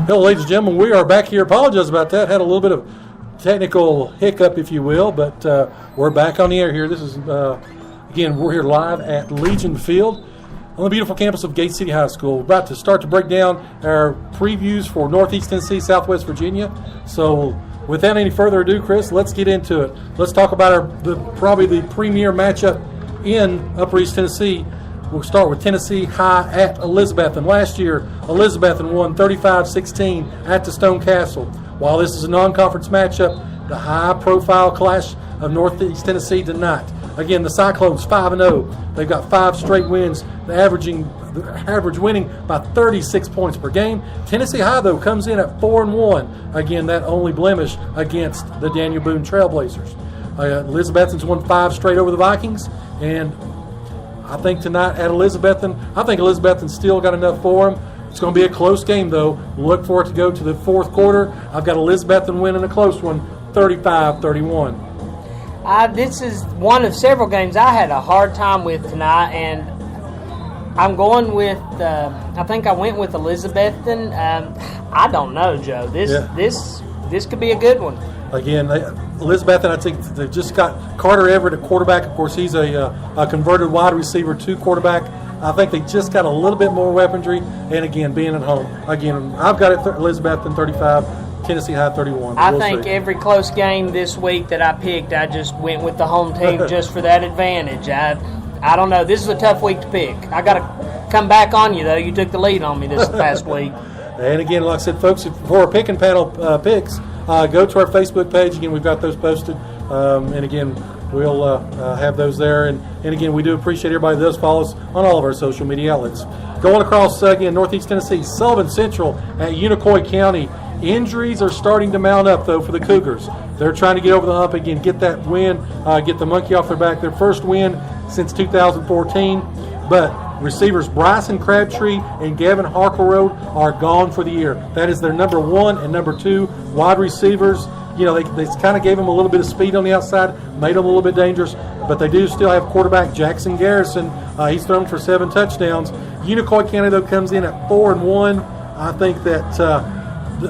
Hello, ladies and gentlemen. We are back here. Apologize about that. Had a little bit of technical hiccup, if you will, but we're back on the air here. This is, again, we're here live at Legion Field on the beautiful campus of Gate City High School. We're about to start to break down our previews for Northeast Tennessee, Southwest Virginia. So without any further ado, Chris, let's get into it. Let's talk about probably the premier matchup in Upper East Tennessee. We'll start with Tennessee High at Elizabethton. Last year, Elizabethton won 35-16 at the Stone Castle. While this is a non-conference matchup, the high-profile clash of Northeast Tennessee tonight. Again, the Cyclones 5-0. They've got 5 straight wins, the average winning by 36 points per game. Tennessee High, though, comes in at 4-1. Again, that only blemish against the Daniel Boone Trailblazers. Elizabethton's won 5 straight over the Vikings, and I think tonight at Elizabethton, I think Elizabethton's still got enough for them. It's going to be a close game, though. Look for it to go to the fourth quarter. I've got Elizabethton winning a close one, 35-31. This is one of several games I had a hard time with tonight, and I'm going with, I think I went with Elizabethton. I don't know, Joe. This could be a good one. Again, Elizabethton, I think they just got Carter Everett at quarterback. Of course, he's a converted wide receiver to quarterback. I think they just got a little bit more weaponry. And, again, being at home. Again, I've got it Elizabethton 35, Tennessee High 31. I think every close game this week that I picked, I just went with the home team just for that advantage. I don't know. This is a tough week to pick. I got to come back on you, though. You took the lead on me this past week. And, again, like I said, folks, for our pick and panel picks, go to our Facebook page. Again, we've got those posted. And, again, we'll have those there. And, again, we do appreciate everybody that does follow us on all of our social media outlets. Going across, again, Northeast Tennessee, Sullivan Central at Unicoi County. Injuries are starting to mount up, though, for the Cougars. They're trying to get over the hump again, get that win, get the monkey off their back. Their first win since 2014. But receivers Bryson Crabtree and Gavin Harkleroad are gone for the year. That is their number 1 and number 2 wide receivers. You know, they kind of gave them a little bit of speed on the outside, made them a little bit dangerous, but they do still have quarterback Jackson Garrison. He's thrown for 7 touchdowns. Unicoi County, though, comes in at 4-1. I think that,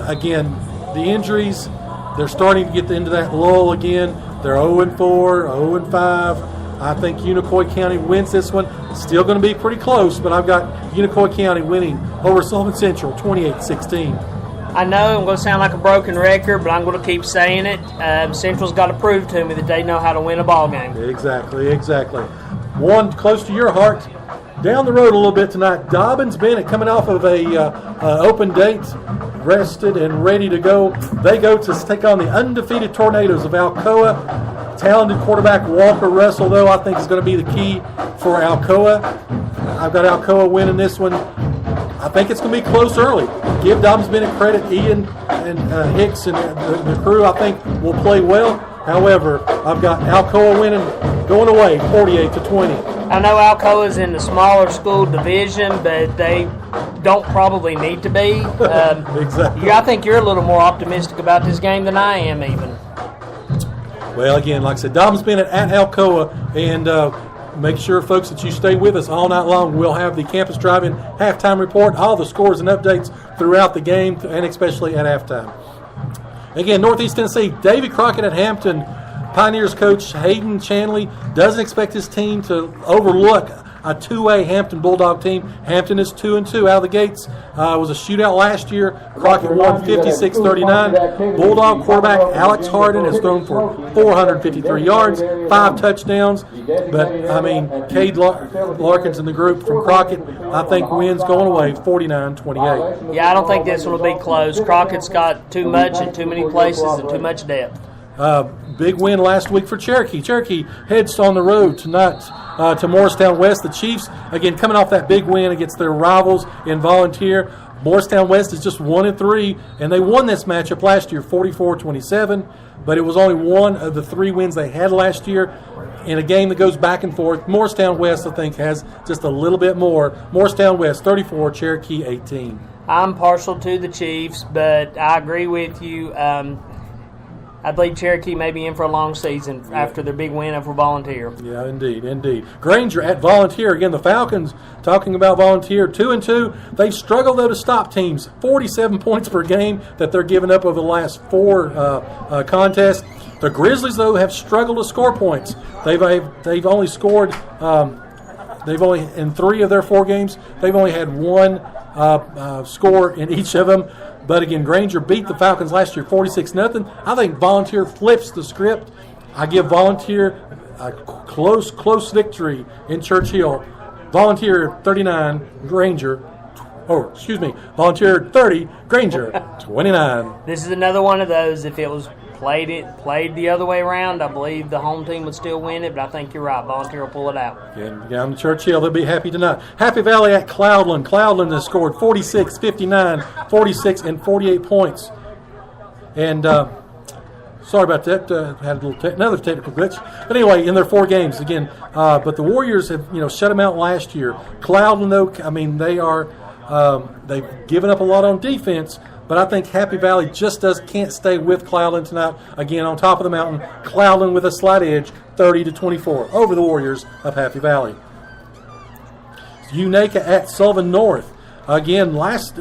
again, the injuries, they're starting to get into that lull again. They're 0-4, 0-5. I think Unicoi County wins this one. It's still going to be pretty close, but I've got Unicoi County winning over Sullivan Central 28-16. I know I'm going to sound like a broken record, but I'm going to keep saying it. Central's got to prove to me that they know how to win a ball game. Exactly. One close to your heart. Down the road a little bit tonight, Dobbins Bennett coming off of a open date, rested and ready to go. They go to take on the undefeated Tornadoes of Alcoa. Talented quarterback Walker Russell, though, I think is going to be the key for Alcoa. I've got Alcoa winning this one. I think it's going to be close early. Give Dobbins Bennett credit. Ian and Hicks and the crew, I think, will play well. However, I've got Alcoa winning, going away, 48-20. I know Alcoa's in the smaller school division, but they don't probably need to be. Exactly. I think you're a little more optimistic about this game than I am, even. Well, again, like I said, Dobbins Bennett at Alcoa, and make sure, folks, that you stay with us all night long. We'll have the Campus Drive-In halftime report, all the scores and updates throughout the game, and especially at halftime. Again, Northeast Tennessee, Davy Crockett at Hampton. Pioneers coach Hayden Chanley doesn't expect his team to overlook a 2A Hampton Bulldog team. Hampton is 2-2 out of the gates. It was a shootout last year. Crockett won 56-39. Bulldog quarterback Alex Harden has thrown for 453 yards, 5 touchdowns. But, I mean, Cade Larkins and the group from Crockett, I think, wins going away 49-28. Yeah, I don't think this one will be close. Crockett's got too much in too many places and too much depth. Big win last week for Cherokee. Cherokee heads on the road tonight to Morristown West. The Chiefs, again, coming off that big win against their rivals in Volunteer. Morristown West is just 1-3, and they won this matchup last year 44-27, but it was only one of the 3 wins they had last year in a game that goes back and forth. Morristown West, I think, has just a little bit more. Morristown West 34, Cherokee 18. I'm partial to the Chiefs, but I agree with you. I believe Cherokee may be in for a long season after their big win over Volunteer. Yeah, indeed. Granger at Volunteer. Again, the Falcons, talking about Volunteer, 2-2. They've struggled, though, to stop teams. 47 points per game that they're giving up over the last 4 contests. The Grizzlies, though, have struggled to score points. They've only scored, in 3 of their 4 games, they've only had 1 score in each of them. But again, Granger beat the Falcons last year 46-0. I think Volunteer flips the script. I give Volunteer a close victory in Churchill. Volunteer 39, Volunteer 30, Granger 29. This is another one of those. If it was played the other way around, I believe the home team would still win it, but I think you're right. Volunteer will pull it out. And down to Churchill, they'll be happy tonight. Happy Valley at Cloudland. Cloudland has scored 46, 59, 46, and 48 points. And sorry about that. Had another technical glitch. But anyway, in their 4 games again. But the Warriors have shut them out last year. Cloudland, though, I mean they are they've given up a lot on defense. But I think Happy Valley just can't stay with Cloudland tonight. Again, on top of the mountain, Cloudland with a slight edge, 30-24 over the Warriors of Happy Valley. Unaka at Sullivan North. Again, last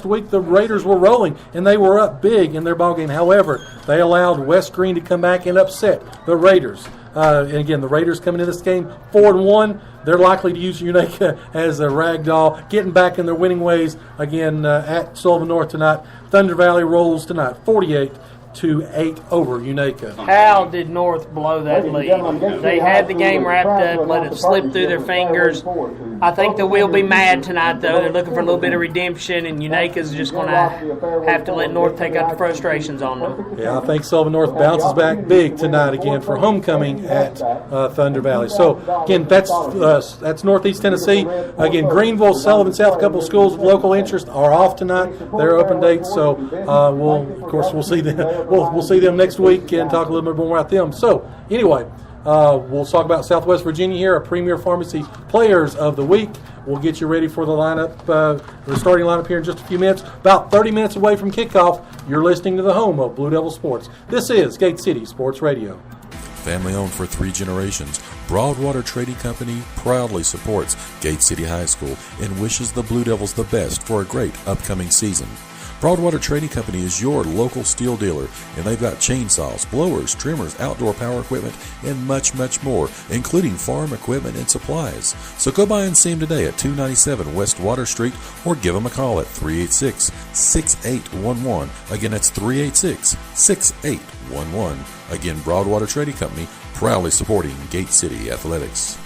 week the Raiders were rolling, and they were up big in their ballgame. However, they allowed West Green to come back and upset the Raiders. And again, the Raiders coming into this game 4-1. They're likely to use Unaka as a rag doll, getting back in their winning ways again at Sullivan North tonight. Thunder Valley rolls tonight 48-8 over Unaka. How did North blow that lead? They had the game wrapped up, let it slip through their fingers. I think they will be mad tonight, though. They're looking for a little bit of redemption, and Unaka's just going to have to let North take out the frustrations on them. Yeah, I think Sullivan North bounces back big tonight again for homecoming at Thunder Valley. So, again, that's Northeast Tennessee. Again, Greenville, Sullivan South, a couple of schools of local interest are off tonight. They're open dates, so we'll see them. We'll see them next week and talk a little bit more about them. So, anyway, we'll talk about Southwest Virginia here, our Premier Pharmacy Players of the Week. We'll get you ready for the lineup, the starting lineup here in just a few minutes. About 30 minutes away from kickoff, you're listening to the home of Blue Devil Sports. This is Gate City Sports Radio. Family owned for 3 generations, Broadwater Trading Company proudly supports Gate City High School and wishes the Blue Devils the best for a great upcoming season. Broadwater Trading Company is your local steel dealer, and they've got chainsaws, blowers, trimmers, outdoor power equipment, and much, much more, including farm equipment and supplies. So go by and see them today at 297 West Water Street, or give them a call at 386-6811. Again, that's 386-6811. Again, Broadwater Trading Company, proudly supporting Gate City Athletics.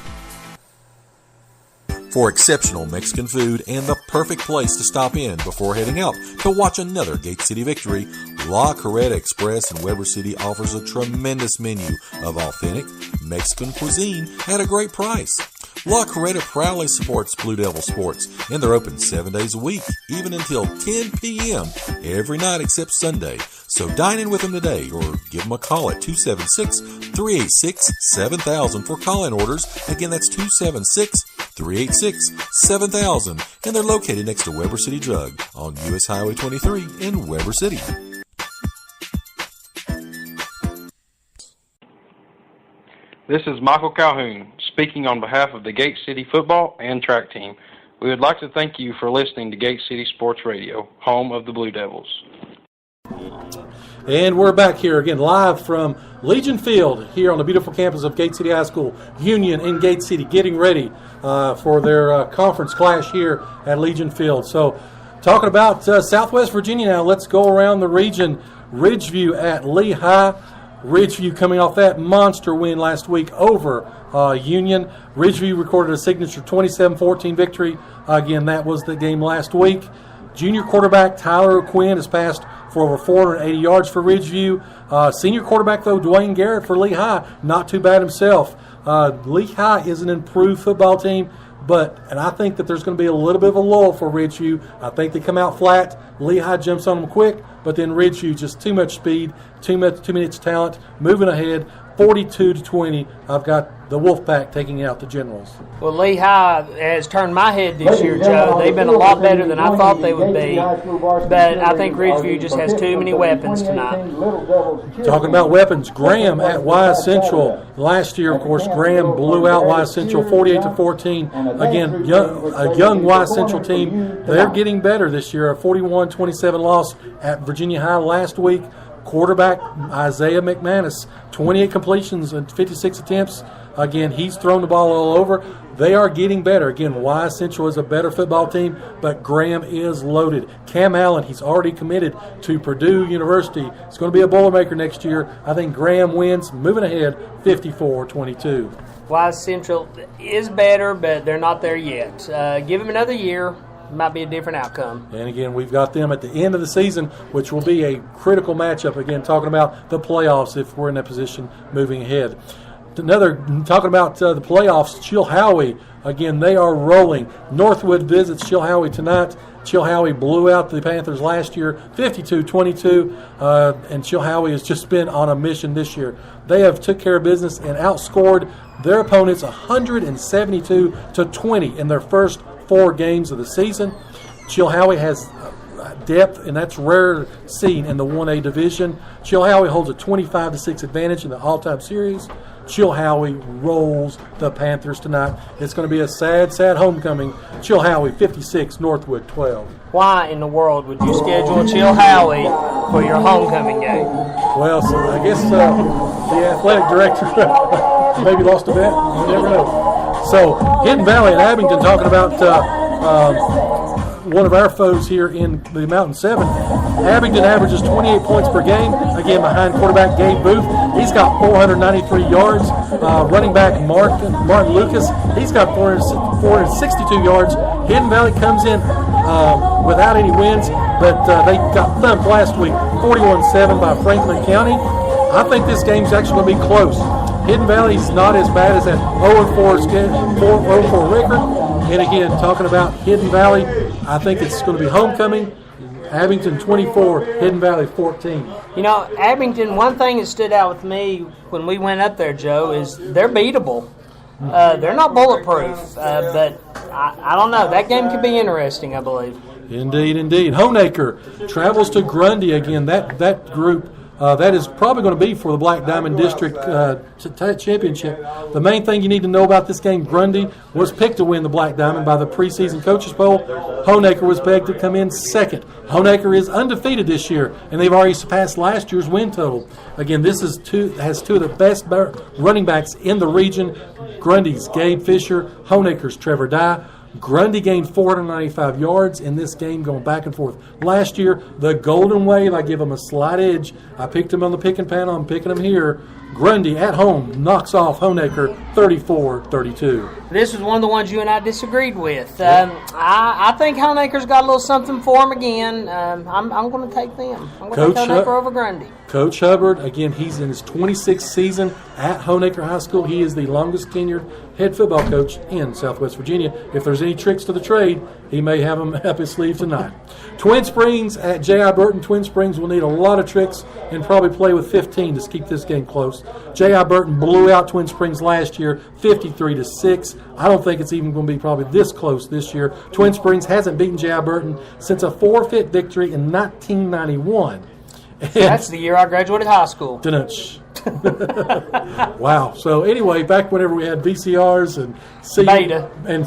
For exceptional Mexican food and the perfect place to stop in before heading out to watch another Gate City victory, La Carreta Express in Weber City offers a tremendous menu of authentic Mexican cuisine at a great price. La Carreta proudly supports Blue Devil Sports, and they're open 7 days a week, even until 10 p.m. every night except Sunday. So dine in with them today or give them a call at 276-386-7000 for call-in orders. Again, that's 276-386-7000. And they're located next to Weber City Drug on U.S. Highway 23 in Weber City. This is Michael Calhoun speaking on behalf of the Gate City football and track team. We would like to thank you for listening to Gate City Sports Radio, home of the Blue Devils. And we're back here again live from Legion Field here on the beautiful campus of Gate City High School, Union in Gate City, getting ready for their conference clash here at Legion Field. So talking about Southwest Virginia now, let's go around the region. Ridgeview at Lehigh. Ridgeview coming off that monster win last week over Union. Ridgeview recorded a signature 27-14 victory. Again, that was the game last week. Junior quarterback Tyler O'Quinn has passed for over 480 yards for Ridgeview. Senior quarterback, though, Dwayne Garrett for Lehigh, not too bad himself. Lehigh is an improved football team, and I think that there's going to be a little bit of a lull for Ridgeview. I think they come out flat. Lehigh jumps on them quick, but then Ridgeview, just too much speed, too much talent, moving ahead, 42-20. I've got the Wolfpack taking out the Generals. Well, Lehigh has turned my head this year, Joe. They've been a lot better than I thought they would be, but I think Ridgeview just has too many weapons tonight. Talking about weapons, Graham at Wise Central. Last year, of course, Graham blew out Wise Central 48-14. Again, a young Wise Central team. They're getting better this year. A 41-27 loss at Virginia High last week. Quarterback Isaiah McManus, 28 completions and 56 attempts. Again, he's thrown the ball all over. They are getting better. Again, Wise Central is a better football team, but Graham is loaded. Cam Allen, he's already committed to Purdue University. He's going to be a Boilermaker next year. I think Graham wins, moving ahead 54-22. Wise Central is better, but they're not there yet. Give them another year. Might be a different outcome. And again, we've got them at the end of the season, which will be a critical matchup. Again, talking about the playoffs if we're in that position moving ahead. Talking about the playoffs, Chilhowie, again, they are rolling. Northwood visits Chilhowie tonight. Chilhowie blew out the Panthers last year, 52-22, and Chilhowie has just been on a mission this year. They have took care of business and outscored their opponents 172-20 in their first 4 games of the season. Chilhowie has depth, and that's rare seen in the 1A division. Chilhowie holds a 25-6 advantage in the all-time series. Chilhowie rolls the Panthers tonight. It's going to be a sad, sad homecoming. Chilhowie 56, Northwood 12. Why in the world would you schedule Chilhowie for your homecoming game? Well, so I guess the athletic director maybe lost a bet. You never know. So, Hidden Valley and Abington talking about one of our foes here in the Mountain 7. Abington averages 28 points per game, again behind quarterback Gabe Booth. He's got 493 yards. Running back Martin Lucas, he's got 462 yards. Hidden Valley comes in without any wins, but they got thumped last week, 41-7 by Franklin County. I think this game's actually going to be close. Hidden Valley's not as bad as that 0-4 record. And again, talking about Hidden Valley, I think it's going to be homecoming. Abington 24, Hidden Valley 14. You know, Abington, one thing that stood out with me when we went up there, Joe, is they're beatable. They're not bulletproof, but I don't know. That game could be interesting, I believe. Indeed, indeed. Honaker travels to Grundy again. That group, that is probably going to be for the Black Diamond District Championship. The main thing you need to know about this game, Grundy was picked to win the Black Diamond by the preseason coaches poll. Honaker was pegged to come in second. Honaker is undefeated this year, and they've already surpassed last year's win total. Again, this has two of the best running backs in the region. Grundy's Gabe Fisher, Honaker's Trevor Dye. Grundy gained 495 yards in this game going back and forth. Last year, the Golden Wave, I give them a slight edge. I picked them on the picking panel. I'm picking them here. Grundy at home knocks off Honaker 34-32. This was one of the ones you and I disagreed with. I think Honaker's got a little something for him again. I'm going to take them. I'm going to take Honaker over Grundy. Coach Hubbard, again, he's in his 26th season at Honaker High School. He is the longest tenured head football coach in Southwest Virginia. If there's any tricks to the trade, he may have them up his sleeve tonight. Twin Springs at J.I. Burton. Twin Springs will need a lot of tricks and probably play with 15 to keep this game close. J.I. Burton blew out Twin Springs last year, 53-6. I don't think it's even going to be probably this close this year. Twin Springs hasn't beaten J.I. Burton since a forfeit victory in 1991. That's the year I graduated high school. Wow. So anyway, back whenever we had VCRs and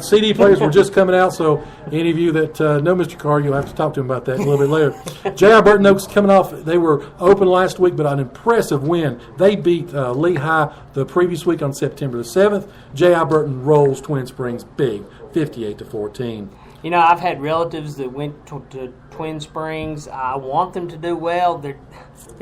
CD players were just coming out, so any of you that know Mr. Carr, you'll have to talk to him about that a little bit later. J.I. Burton Oaks coming off, they were open last week, but an impressive win. They beat Lehigh the previous week on September the 7th. J.I. Burton rolls Twin Springs big, 58-14. You know, I've had relatives that went to Twin Springs. I want them to do well. They're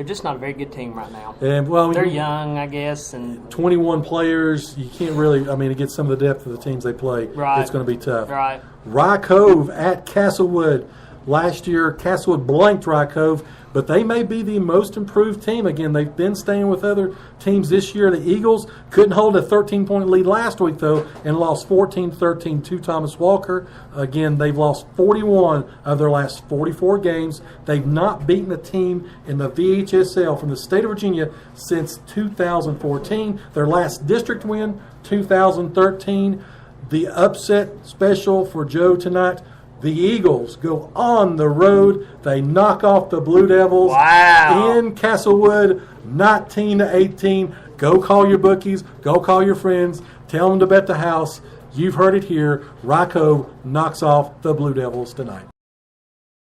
just not a very good team right now. And well, they're young, I guess, and 21 players. You can't really. I mean, to get some of the depth of the teams they play, right. It's going to be tough. Right. Rye Cove at Castlewood. Last year, Castlewood blanked Rye Cove, but they may be the most improved team. Again, they've been staying with other teams this year. The Eagles couldn't hold a 13-point lead last week, though, and lost 14-13 to Thomas Walker. Again, they've lost 41 of their last 44 games. They've not beaten a team in the VHSL from the state of Virginia since 2014. Their last district win, 2013. The upset special for Joe tonight. The Eagles go on the road. They knock off the Blue Devils in Castlewood, 19-18. Go call your bookies. Go call your friends. Tell them to bet the house. You've heard it here. Rye Cove knocks off the Blue Devils tonight.